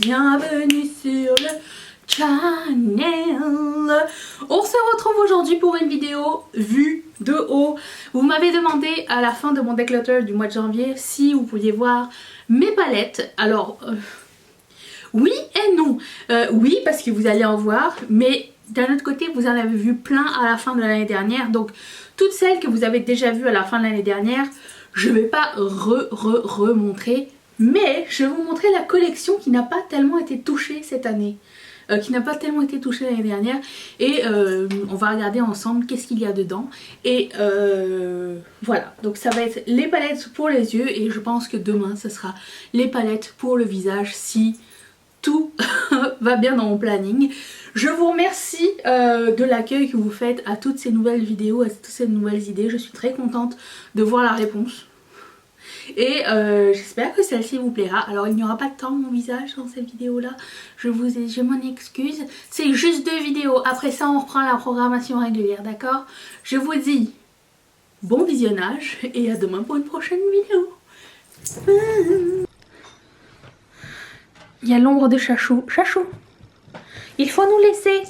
bienvenue sur le channel. On se retrouve aujourd'hui pour une vidéo vue de haut. Vous m'avez demandé à la fin de mon declutter du mois de janvier si vous pouviez voir mes palettes. Alors oui et non. Oui, parce que vous allez en voir, mais d'un autre côté vous en avez vu plein à la fin de l'année dernière. Donc toutes celles que vous avez déjà vues à la fin de l'année dernière, je ne vais pas remontrer, mais je vais vous montrer la collection qui n'a pas tellement été touchée cette année. Qui n'a pas tellement été touchée l'année dernière. Et on va regarder ensemble qu'est-ce qu'il y a dedans. Et voilà, donc ça va être les palettes pour les yeux. Et je pense que demain, ce sera les palettes pour le visage si tout va bien dans mon planning. Je vous remercie de l'accueil que vous faites à toutes ces nouvelles vidéos, à toutes ces nouvelles idées. Je suis très contente de voir la réponse. Et j'espère que celle-ci vous plaira. Alors il n'y aura pas de temps mon visage dans cette vidéo là. Je m'en excuse. C'est juste 2 vidéos. Après ça on reprend la programmation régulière, d'accord? Je vous dis bon visionnage et à demain pour une prochaine vidéo. Il y a l'ombre de Chachou. Chachou, il faut nous laisser.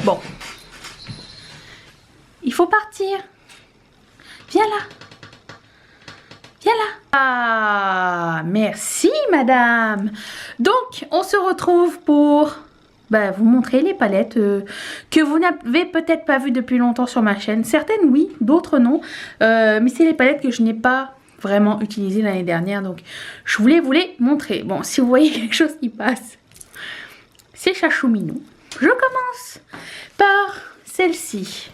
Bon, il faut partir. Viens là. Viens là. Ah, merci madame. Donc, on se retrouve pour vous montrer les palettes que vous n'avez peut-être pas vues depuis longtemps sur ma chaîne. Certaines oui, d'autres non. Mais c'est les palettes que je n'ai pas vraiment utilisées l'année dernière. Donc, je voulais vous les montrer. Bon, si vous voyez quelque chose qui passe, c'est Chachou Minou. Je commence par celle-ci.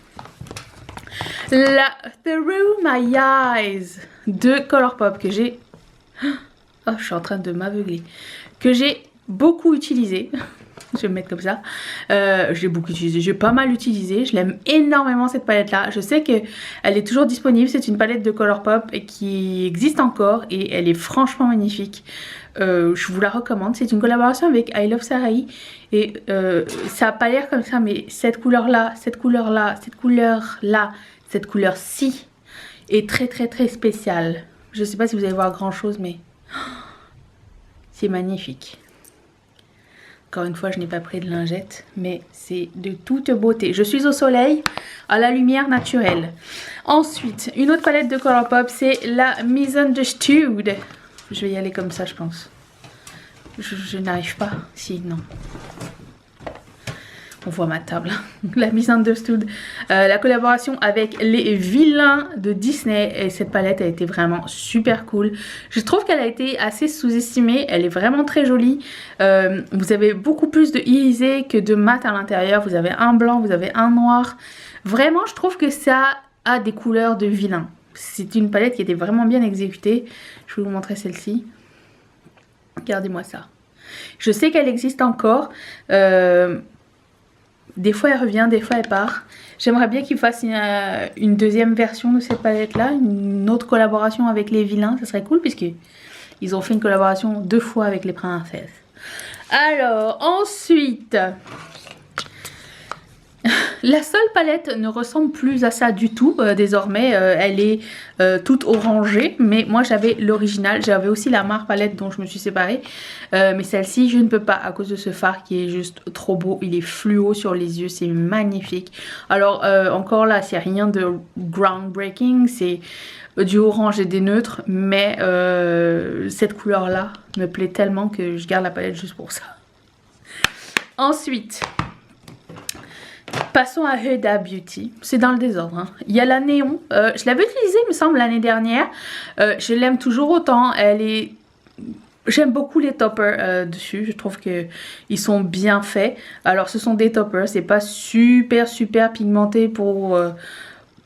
La Through My Eyes de Colourpop que j'ai... Oh, je suis en train de m'aveugler. Que j'ai beaucoup utilisé. Je vais me mettre comme ça. J'ai beaucoup utilisé. J'ai pas mal utilisé. Je l'aime énormément cette palette là. Je sais qu'elle est toujours disponible. C'est une palette de Colourpop et qui existe encore. Et elle est franchement magnifique. Je vous la recommande. C'est une collaboration avec I Love Sarai. Et ça n'a pas l'air comme ça. Mais cette couleur là, cette couleur là, cette couleur là, cette couleur-ci est très très très spéciale. Je sais pas si vous allez voir grand chose, mais c'est magnifique. Encore une fois, je n'ai pas pris de lingette, mais c'est de toute beauté. Je suis au soleil, à la lumière naturelle. Ensuite, une autre palette de Colourpop, c'est la Misunderstood. Je vais y aller comme ça, je pense. Je n'arrive pas. Si, non. On voit ma table. La Misunderstood. La collaboration avec les vilains de Disney. Et cette palette a été vraiment super cool. Je trouve qu'elle a été assez sous-estimée. Elle est vraiment très jolie. Vous avez beaucoup plus de irisé que de mat à l'intérieur. Vous avez un blanc, vous avez un noir. Vraiment, je trouve que ça a des couleurs de vilain. C'est une palette qui était vraiment bien exécutée. Je vais vous montrer celle-ci. Regardez-moi ça. Je sais qu'elle existe encore. Des fois elle revient, des fois elle part. J'aimerais bien qu'ils fassent une deuxième version de cette palette là, une autre collaboration avec les vilains, ça serait cool puisqu'ils ont fait une collaboration 2 fois avec les princesses. Alors ensuite, la seule palette ne ressemble plus à ça du tout désormais, elle est toute orangée, mais moi j'avais l'original, j'avais aussi la marque palette dont je me suis séparée, mais celle-ci je ne peux pas à cause de ce fard qui est juste trop beau, il est fluo sur les yeux, c'est magnifique. Alors encore là c'est rien de groundbreaking, c'est du orange et des neutres, mais cette couleur là me plaît tellement que je garde la palette juste pour ça. Ensuite, passons à Huda Beauty. C'est dans le désordre. Hein. Il y a la néon. Je l'avais utilisée, il me semble, l'année dernière. Je l'aime toujours autant. Elle est... J'aime beaucoup les toppers dessus. Je trouve qu'ils sont bien faits. Alors, ce sont des toppers. C'est pas super pigmenté pour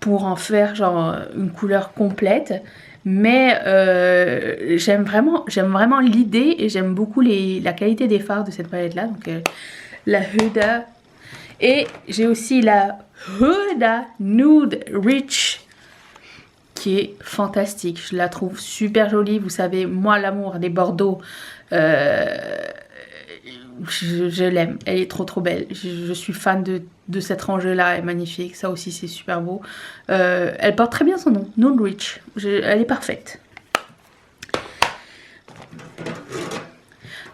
en faire genre une couleur complète. Mais j'aime vraiment l'idée et j'aime beaucoup la qualité des fards de cette palette là. Donc, la Huda. Et j'ai aussi la Huda Nude Rich qui est fantastique. Je la trouve super jolie. Vous savez, moi l'amour des Bordeaux, je l'aime. Elle est trop belle. Je suis fan de cette rangée là. Elle est magnifique. Ça aussi c'est super beau. Elle porte très bien son nom. Nude Rich. Elle est parfaite.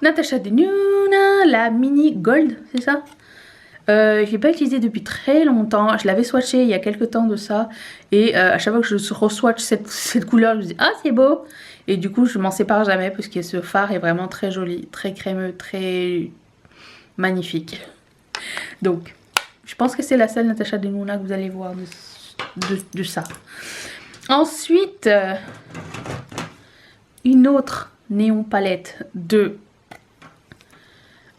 Natasha Denona, la mini gold, c'est ça? Je l'ai pas utilisé depuis très longtemps. Je l'avais swatché il y a quelques temps de ça. Et à chaque fois que je re-swatch cette couleur, je me dis ah c'est beau. Et du coup je m'en sépare jamais parce que ce fard est vraiment très joli, très crémeux, très magnifique. Donc je pense que c'est la seule Natasha Denona que vous allez voir de ça. Ensuite une autre néon palette de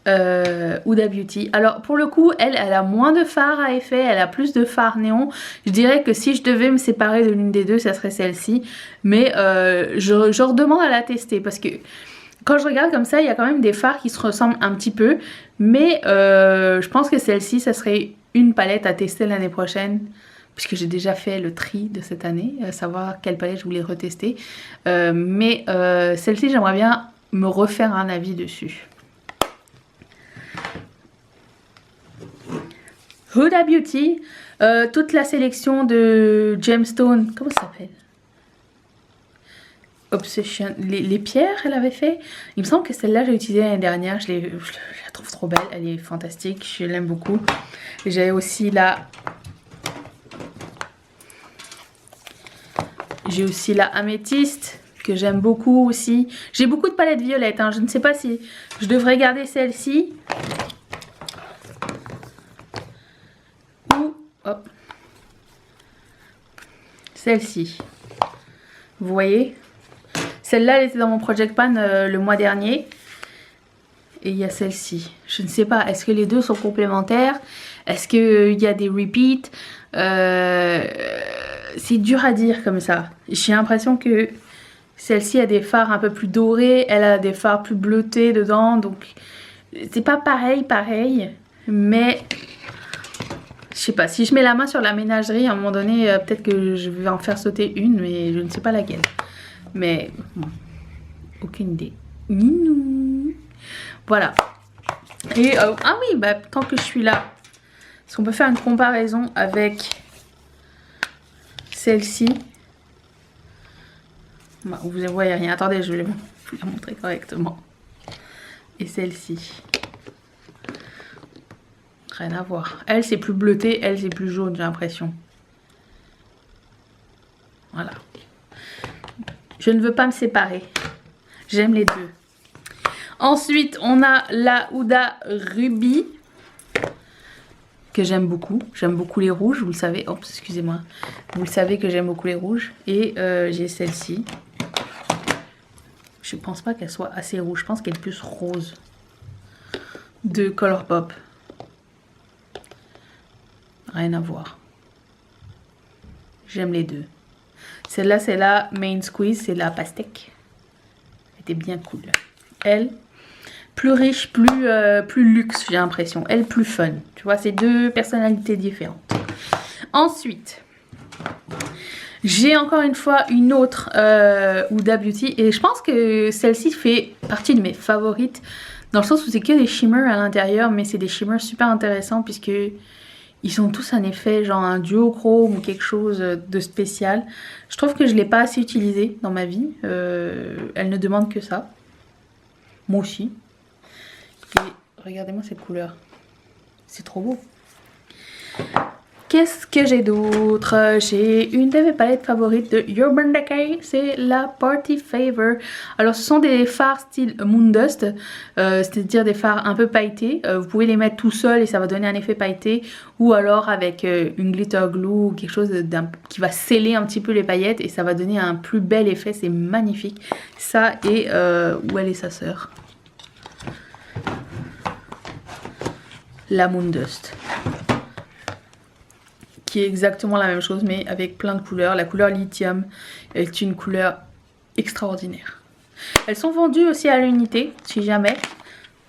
Huda Beauty. Alors pour le coup elle a moins de fard à effet, elle a plus de fard néon. Je dirais que si je devais me séparer de l'une des deux ça serait celle-ci. Mais je redemande à la tester parce que quand je regarde comme ça il y a quand même des fards qui se ressemblent un petit peu. Mais je pense que celle-ci ça serait une palette à tester l'année prochaine. Puisque j'ai déjà fait le tri de cette année, savoir quelle palette je voulais retester. Mais celle-ci j'aimerais bien me refaire un avis dessus. Huda Beauty, toute la sélection de Gemstone, comment ça s'appelle? Obsession, les pierres elle avait fait. Il me semble que celle-là j'ai utilisée l'année dernière, je la trouve trop belle, elle est fantastique, je l'aime beaucoup. J'ai aussi la améthyste que j'aime beaucoup aussi. J'ai beaucoup de palettes violettes, hein. Je ne sais pas si je devrais garder celle-ci. Hop. Celle-ci. Vous voyez? Celle-là, elle était dans mon Project Pan le mois dernier. Et il y a celle-ci. Je ne sais pas, est-ce que les deux sont complémentaires? Est-ce qu'il y a des repeats? C'est dur à dire comme ça. J'ai l'impression que celle-ci a des fards un peu plus dorés. Elle a des fards plus bleutés dedans. Donc, c'est pas pareil. Mais... je sais pas, si je mets la main sur la ménagerie, à un moment donné, peut-être que je vais en faire sauter une, mais je ne sais pas laquelle. Mais, bon, aucune idée. Minou. Voilà. Et, ah oui, bah, tant que je suis là, est-ce qu'on peut faire une comparaison avec celle-ci? Bah, vous ne voyez rien. Attendez, je vais vous la montrer correctement. Et celle-ci. Rien à voir. Elle, c'est plus bleuté. Elle, c'est plus jaune, j'ai l'impression. Voilà. Je ne veux pas me séparer. J'aime les deux. Ensuite, on a la Huda Ruby. Que j'aime beaucoup. J'aime beaucoup les rouges, vous le savez. Oh, excusez-moi. Vous le savez que j'aime beaucoup les rouges. Et j'ai celle-ci. Je pense pas qu'elle soit assez rouge. Je pense qu'elle est plus rose. De Colourpop. Rien à voir. J'aime les deux. Celle-là, c'est la Main Squeeze. C'est la pastèque. Elle était bien cool. Elle, plus riche, plus luxe, j'ai l'impression. Elle, plus fun. Tu vois, c'est deux personnalités différentes. Ensuite, j'ai encore une fois une autre Huda Beauty. Et je pense que celle-ci fait partie de mes favorites. Dans le sens où c'est que des shimmers à l'intérieur. Mais c'est des shimmers super intéressants puisque... ils ont tous un effet genre un duochrome ou quelque chose de spécial. Je trouve que je ne l'ai pas assez utilisé dans ma vie. Elle ne demande que ça. Moi aussi. Et regardez-moi cette couleur. C'est trop beau. Qu'est-ce que j'ai d'autre? J'ai une de mes palettes favorites de Urban Decay, c'est la Party Favor. Alors ce sont des fards style Moondust, c'est-à-dire des fards un peu pailletés. Vous pouvez les mettre tout seul et ça va donner un effet pailleté, ou alors avec une glitter glue ou quelque chose qui va sceller un petit peu les paillettes et ça va donner un plus bel effet, c'est magnifique. Ça et où elle est sa sœur? La Moondust. Qui est exactement la même chose mais avec plein de couleurs. La couleur lithium est une couleur extraordinaire. Elles sont vendues aussi à l'unité, si jamais.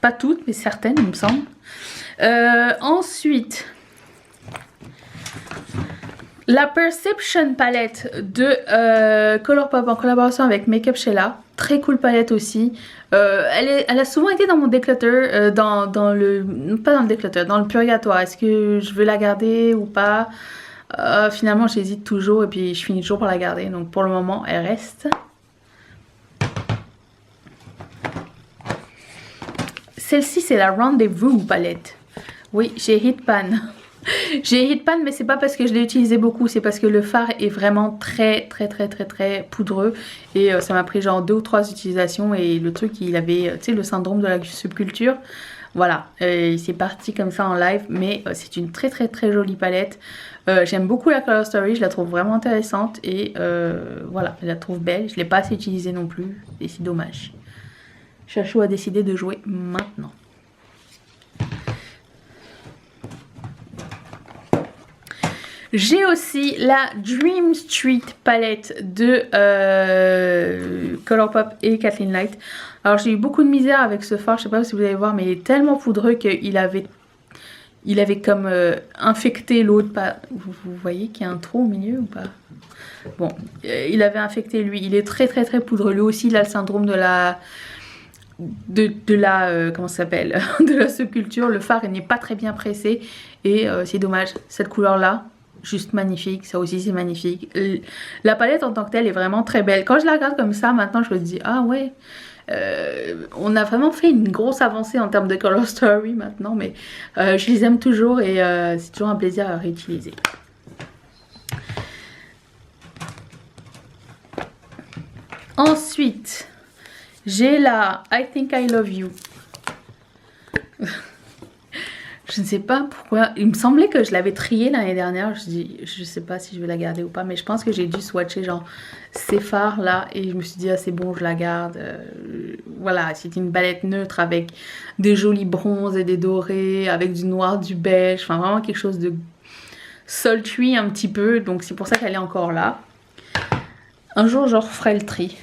Pas toutes, mais certaines, il me semble. Ensuite, la Perception palette de Colourpop en collaboration avec Makeup Sheila. Très cool palette aussi. Elle a souvent été dans mon declutter, pas dans le declutter, dans le purgatoire. Est-ce que je veux la garder ou pas? Finalement j'hésite toujours et puis je finis toujours par la garder. Donc pour le moment elle reste. Celle-ci, c'est la Rendez-vous palette. Oui, j'ai Hitpan. J'ai Hitpan, mais c'est pas parce que je l'ai utilisé beaucoup, c'est parce que le fard est vraiment très poudreux. Et ça m'a pris genre 2 ou 3 utilisations. Et le truc, il avait, tu sais, le syndrome de la subculture. Voilà, c'est parti comme ça en live, mais c'est une très jolie palette. J'aime beaucoup la Color Story, je la trouve vraiment intéressante et voilà, je la trouve belle. Je ne l'ai pas assez utilisée non plus et c'est dommage. Chachou a décidé de jouer maintenant. J'ai aussi la Dream Street palette de Colourpop et Kathleen Light. Alors j'ai eu beaucoup de misère avec ce fard, je sais pas si vous allez voir, mais il est tellement poudreux qu'il avait comme infecté l'autre. Vous voyez qu'il y a un trou au milieu ou pas? Bon, il avait infecté lui, il est très poudreux. Lui aussi il a le syndrome de la... comment ça s'appelle de la subculture. Le fard n'est pas très bien pressé et c'est dommage. Cette couleur là, juste magnifique, ça aussi c'est magnifique. La palette en tant que telle est vraiment très belle. Quand je la regarde comme ça maintenant, je me dis ah ouais, on a vraiment fait une grosse avancée en termes de Color Story maintenant, mais je les aime toujours et c'est toujours un plaisir à réutiliser. Ensuite, j'ai la I Think I Love You. Je ne sais pas pourquoi. Il me semblait que je l'avais triée l'année dernière. Je sais pas si je vais la garder ou pas. Mais je pense que j'ai dû swatcher genre ces fards là. Et je me suis dit, ah c'est bon, je la garde. Voilà, c'est une palette neutre avec des jolis bronzes et des dorés. Avec du noir, du beige. Enfin vraiment quelque chose de sultry un petit peu. Donc c'est pour ça qu'elle est encore là. Un jour, je referai le tri.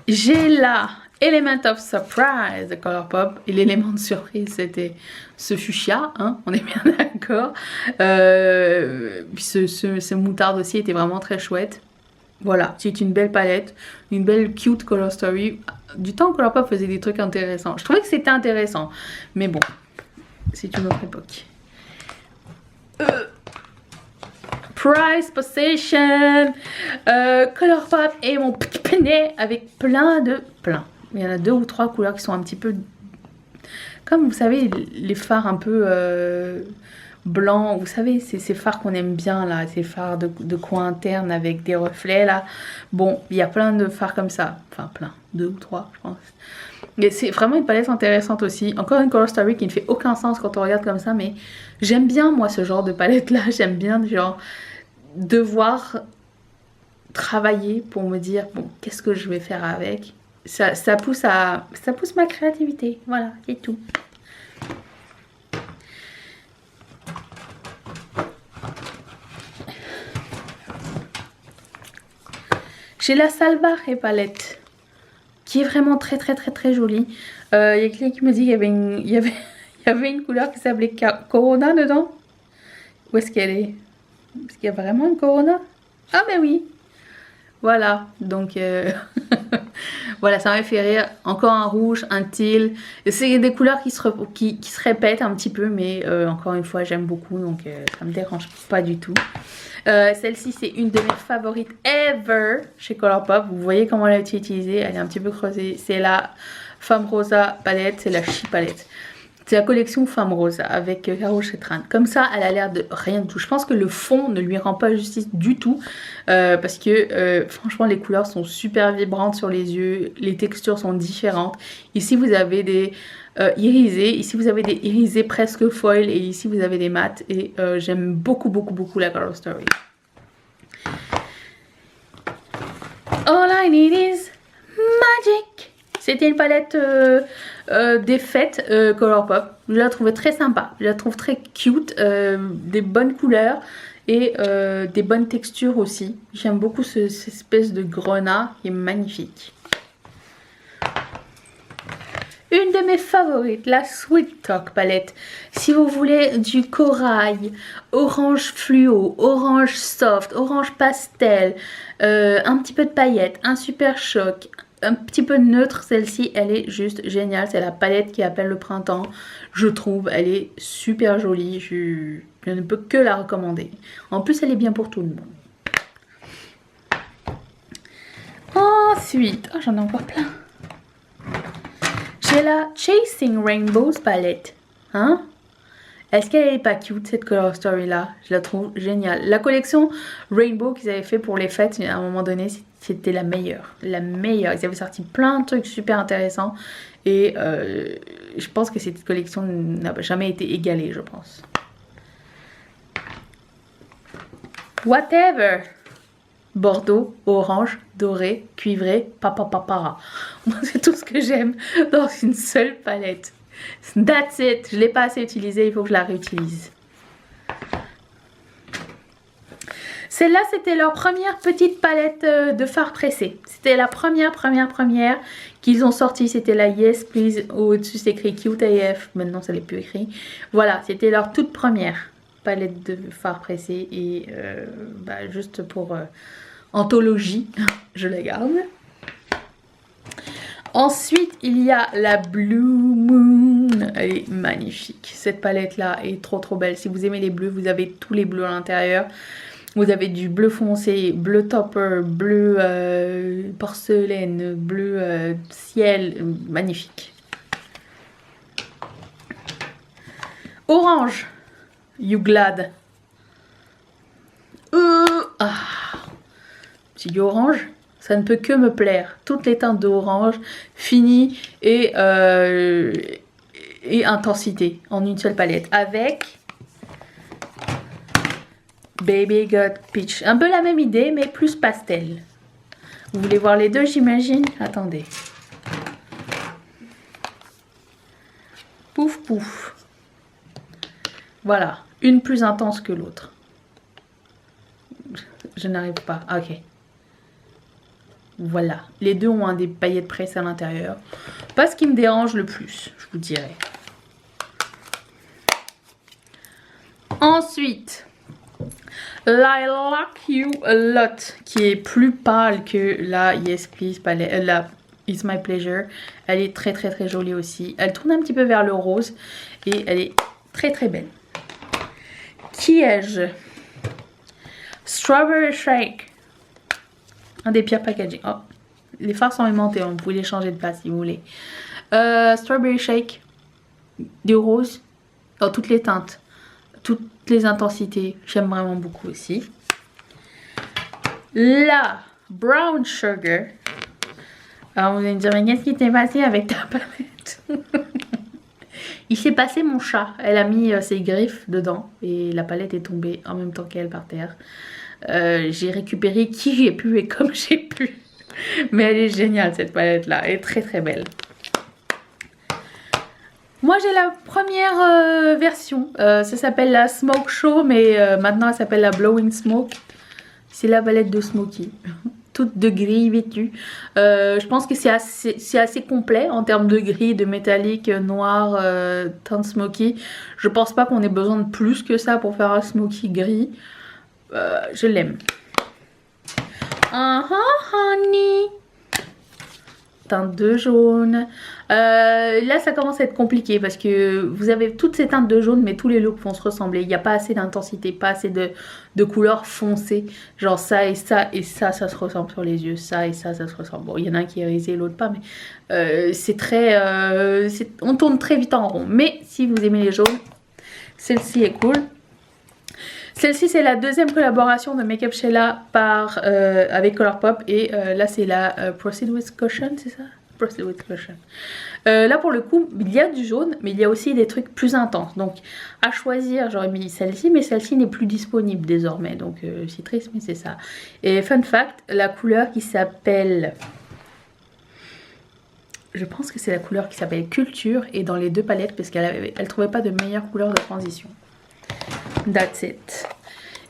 J'ai la Element of Surprise de Colourpop. Et l'élément de surprise, c'était ce fuchsia, hein, on est bien d'accord. Puis ce moutarde aussi était vraiment très chouette. Voilà, c'est une belle palette, une belle cute Color Story. Du temps que Colourpop faisait des trucs intéressants. Je trouvais que c'était intéressant, mais bon, c'est une autre époque. Prize Possession, Colourpop et mon petit penet avec plein. Il y en a 2 ou 3 couleurs qui sont un petit peu comme vous savez les fards un peu blancs. Vous savez ces fards qu'on aime bien là, ces fards de coin interne avec des reflets là. Bon, il y a plein de fards comme ça, enfin plein, 2 ou 3 je pense. Et c'est vraiment une palette intéressante aussi. Encore une Color Story qui ne fait aucun sens quand on regarde comme ça, mais j'aime bien moi ce genre de palette là. J'aime bien genre devoir travailler pour me dire bon qu'est-ce que je vais faire avec. Ça pousse ma créativité, voilà, c'est tout. J'ai la Salvare palette qui est vraiment très jolie. Il y a quelqu'un qui me dit qu'il y avait une couleur qui s'appelait Corona dedans. Où est-ce qu'elle est? Parce qu'il y a vraiment une Corona. Ah mais oui. Voilà, donc voilà, ça m'a fait rire. Encore un rouge, un teal. C'est des couleurs qui se répètent un petit peu, mais encore une fois, j'aime beaucoup, donc ça me dérange pas du tout. Celle-ci, c'est une de mes favorites ever chez Colourpop. Vous voyez comment elle a été utilisée, elle est un petit peu creusée. C'est la Femme Rosa palette, c'est la Chi palette. C'est la collection Femme Rose avec Caro Chetran. Comme ça, elle a l'air de rien du tout. Je pense que le fond ne lui rend pas justice du tout. Parce que franchement, les couleurs sont super vibrantes sur les yeux. Les textures sont différentes. Ici, vous avez des irisés. Ici, vous avez des irisés presque foil. Et ici, vous avez des mats. Et j'aime beaucoup la Color Story. All I need is magic. C'était une palette des fêtes Colourpop. Je la trouvais très sympa. Je la trouve très cute. Des bonnes couleurs et des bonnes textures aussi. J'aime beaucoup cette espèce de grenat qui est magnifique. Une de mes favorites, la Sweet Talk palette. Si vous voulez du corail, orange fluo, orange soft, orange pastel, un petit peu de paillettes, un super choc, un petit peu neutre, celle-ci elle est juste géniale. C'est la palette qui appelle le printemps, je trouve. Elle est super jolie, je ne peux que la recommander. En plus elle est bien pour tout le monde. Ensuite, oh, j'en ai encore plein. J'ai la Chasing Rainbows palette. Hein? Est-ce qu'elle est pas cute cette Color Story là? Je la trouve géniale. La collection Rainbow qu'ils avaient fait pour les fêtes, à un moment donné, c'était la meilleure. La meilleure. Ils avaient sorti plein de trucs super intéressants. Et je pense que cette collection n'a jamais été égalée, je pense. Whatever. Bordeaux, orange, doré, cuivré, papapapara. Moi, c'est tout ce que j'aime dans une seule palette. That's it. Je ne l'ai pas assez utilisée, il faut que je la réutilise. Celle-là, c'était leur première petite palette de fard pressé. C'était la première qu'ils ont sortie. C'était la Yes Please. Au-dessus, c'est écrit Cute AF. Maintenant, ça n'est plus écrit. Voilà, c'était leur toute première palette de fard pressé. Et juste pour anthologie, je la garde. Ensuite, il y a la Blue Moon. Elle est magnifique. Cette palette-là est trop belle. Si vous aimez les bleus, vous avez tous les bleus à l'intérieur. Vous avez du bleu foncé, bleu topper, bleu porcelaine, bleu ciel. Magnifique. Orange. You glad. Petit orange. Ça ne peut que me plaire. Toutes les teintes d'orange, fini et intensité en une seule palette. Avec Baby Got Peach. Un peu la même idée, mais plus pastel. Vous voulez voir les deux, j'imagine? Attendez. Pouf, pouf. Voilà. Une plus intense que l'autre. Je n'arrive pas. Ah, ok. Voilà, les deux ont des paillettes pressées à l'intérieur. Pas ce qui me dérange le plus, je vous dirais. Ensuite, I Like You A Lot, qui est plus pâle que la Yes Please palette, la It's My Pleasure. Elle est très jolie aussi. Elle tourne un petit peu vers le rose et elle est très belle. Qui ai-je? Strawberry Shake. Un des pires packaging. Oh, les fards sont aimantés, vous pouvez les changer de place si vous voulez. Strawberry Shake. Du rose. Dans toutes les teintes. Toutes les intensités. J'aime vraiment beaucoup aussi. La Brown Sugar. Alors vous allez me dire, mais qu'est-ce qui t'est passé avec ta palette? Il s'est passé mon chat. Elle a mis ses griffes dedans. Et la palette est tombée en même temps qu'elle par terre. J'ai récupéré qui j'ai pu et comme j'ai pu. Mais elle est géniale cette palette là. Elle est très belle. Moi j'ai la première version. Ça s'appelle la Smoke Show. Mais maintenant elle s'appelle la Blowing Smoke. C'est la palette de Smokey. Toute de gris vêtue. Je pense que c'est assez complet en termes de gris, de métallique, noir, teinte Smokey. Je pense pas qu'on ait besoin de plus que ça pour faire un Smokey gris. Je l'aime. Honey. Teinte de jaune. Là, ça commence à être compliqué parce que vous avez toutes ces teintes de jaune, mais tous les looks vont se ressembler. Il n'y a pas assez d'intensité, pas assez de couleurs foncées. Genre ça et ça et ça, ça se ressemble sur les yeux. Ça et ça, ça se ressemble. Bon, il y en a un qui est irisé, l'autre pas, mais c'est très... on tourne très vite en rond. Mais si vous aimez les jaunes, celle-ci est cool. Celle-ci c'est la deuxième collaboration de Makeup Sheila avec Colourpop et là c'est la Proceed with Caution, c'est ça? Proceed with Caution. Là pour le coup il y a du jaune mais il y a aussi des trucs plus intenses, donc à choisir j'aurais mis celle-ci mais celle-ci n'est plus disponible désormais, donc c'est triste mais c'est ça. Et fun fact, la couleur qui s'appelle... Je pense que c'est la couleur qui s'appelle Culture et dans les deux palettes parce qu'elle trouvait pas de meilleure couleur de transition. That's it.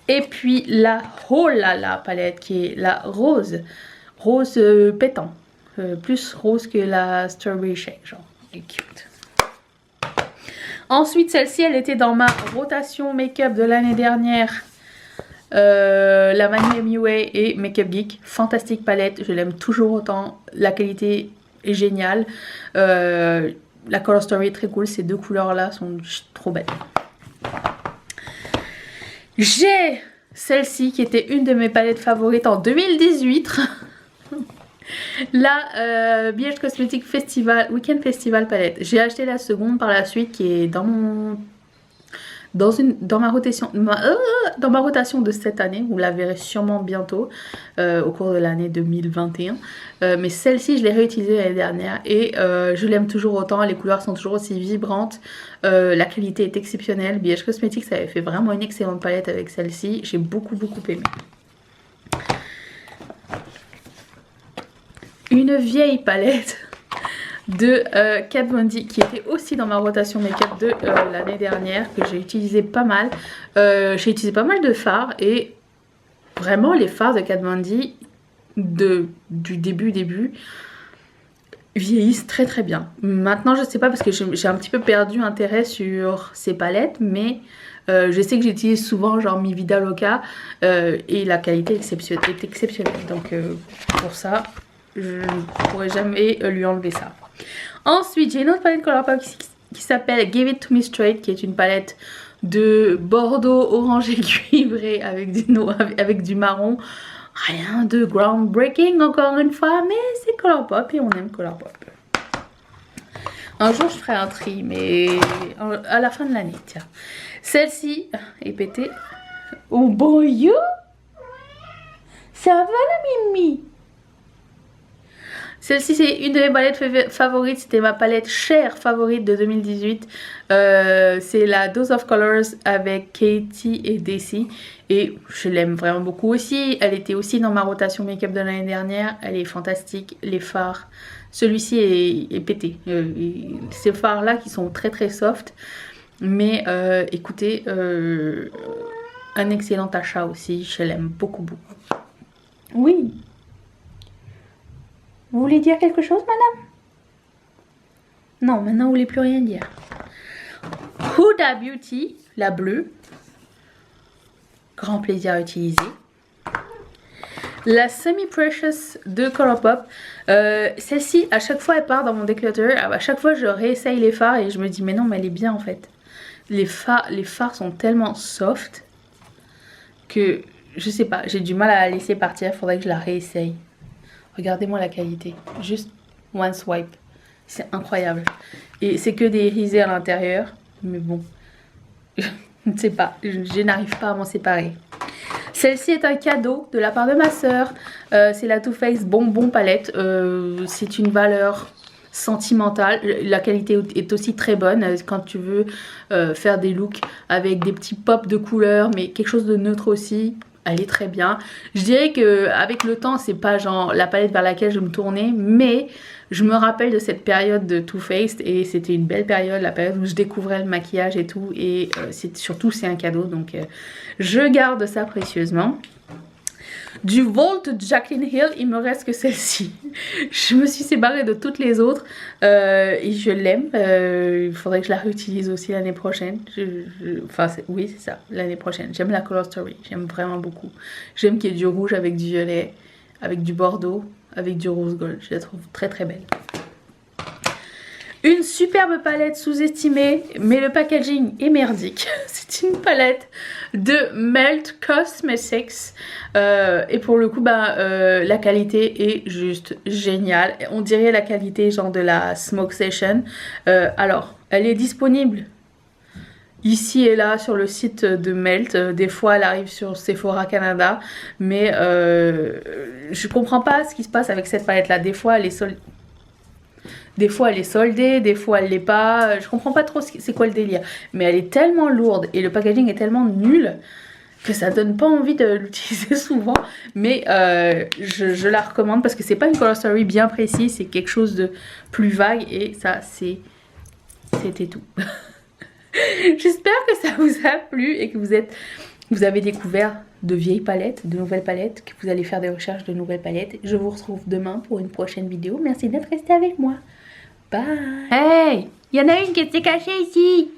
Et puis la Oh là là palette qui est la rose pétant, plus rose que la Strawberry Shake, genre cute. Ensuite celle-ci elle était dans ma rotation make-up de l'année dernière, la Mani MUA et Makeup Geek. Fantastique palette, je l'aime toujours autant, la qualité est géniale, la color story est très cool, ces deux couleurs là sont trop belles. J'ai celle-ci qui était une de mes palettes favorites en 2018. La BH Cosmetics Festival, Weekend Festival palette. J'ai acheté la seconde par la suite qui est dans mon... Dans ma rotation de cette année, vous la verrez sûrement bientôt au cours de l'année 2021. Mais celle-ci, je l'ai réutilisée l'année dernière et je l'aime toujours autant. Les couleurs sont toujours aussi vibrantes. La qualité est exceptionnelle. BH Cosmetics avait fait vraiment une excellente palette avec celle-ci. J'ai beaucoup aimé. Une vieille palette de Kat Von D qui était aussi dans ma rotation make-up de l'année dernière, que j'ai utilisé pas mal. J'ai utilisé pas mal de fards et vraiment les fards de Kat Von D du début vieillissent très bien. Maintenant je sais pas parce que j'ai un petit peu perdu intérêt sur ces palettes, mais je sais que j'utilise souvent genre Mi Vida Loca et la qualité est exceptionnelle. Donc pour ça je ne pourrais jamais lui enlever ça. Ensuite, j'ai une autre palette Colourpop qui s'appelle Give It To Me Straight, qui est une palette de bordeaux orangé cuivré avec du marron. Rien de groundbreaking encore une fois, mais c'est Colourpop et on aime Colourpop. Un jour je ferai un tri, mais à la fin de l'année, tiens. Celle-ci est pétée. Oh bon you, ça va la Mimi? Celle-ci c'est une de mes palettes favorites, c'était ma palette chère favorite de 2018. C'est la Dose of Colors avec Katie et Daisy. Et je l'aime vraiment beaucoup aussi. Elle était aussi dans ma rotation make-up de l'année dernière. Elle est fantastique. Les fards, celui-ci est pété. Ces fards là qui sont très soft. Mais écoutez, un excellent achat aussi. Je l'aime beaucoup. Oui. Vous voulez dire quelque chose, madame? Non, maintenant vous voulez plus rien dire. Huda Beauty, la bleue. Grand plaisir à utiliser. La Semi Precious de Colourpop. Celle-ci, à chaque fois elle part dans mon declutter. À chaque fois je réessaye les fards et je me dis mais non, mais elle est bien en fait. Les fards sont tellement soft que je sais pas, j'ai du mal à la laisser partir. Faudrait que je la réessaye. Regardez-moi la qualité, juste one swipe, c'est incroyable. Et c'est que des risés à l'intérieur, mais bon, je ne sais pas, je n'arrive pas à m'en séparer. Celle-ci est un cadeau de la part de ma soeur, c'est la Too Faced Bonbon Palette, c'est une valeur sentimentale, la qualité est aussi très bonne quand tu veux faire des looks avec des petits pops de couleurs, mais quelque chose de neutre aussi. Elle est très bien. Je dirais que avec le temps, c'est pas genre la palette vers laquelle je me tournais, mais je me rappelle de cette période de Too Faced et c'était une belle période, la période où je découvrais le maquillage et tout, et surtout c'est un cadeau, donc je garde ça précieusement. Du Volt Jaclyn Hill, il me reste que celle-ci. Je me suis séparée de toutes les autres et je l'aime. Il faudrait que je la réutilise aussi l'année prochaine. Enfin, oui, c'est ça, l'année prochaine. J'aime la Color Story, j'aime vraiment beaucoup. J'aime qu'il y ait du rouge avec du violet, avec du bordeaux, avec du rose gold. Je la trouve très belle. Une superbe palette sous-estimée, mais le packaging est merdique. C'est une palette de Melt Cosmetics. Et pour le coup, la qualité est juste géniale. On dirait la qualité genre de la Smoke Session. Alors, elle est disponible ici et là sur le site de Melt. Des fois, elle arrive sur Sephora Canada. Mais je comprends pas ce qui se passe avec cette palette-là. Des fois, elle est soldée. Des fois elle est soldée, des fois elle l'est pas, je comprends pas trop c'est quoi le délire. Mais elle est tellement lourde et le packaging est tellement nul que ça donne pas envie de l'utiliser souvent. Mais je la recommande parce que c'est pas une color story bien précise, c'est quelque chose de plus vague et ça c'était tout. J'espère que ça vous a plu et que vous avez découvert de vieilles palettes, de nouvelles palettes, que vous allez faire des recherches de nouvelles palettes. Je vous retrouve demain pour une prochaine vidéo. Merci d'être resté avec moi. Bye. Hey, il y en a une qui était cachée ici.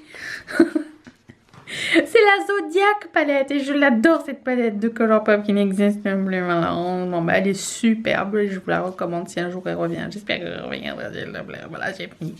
C'est la Zodiac palette et je l'adore cette palette de Colourpop qui n'existe plus malheureusement. Elle est superbe et je vous la recommande si un jour elle revient. J'espère qu'elle revient. Voilà, j'ai pris.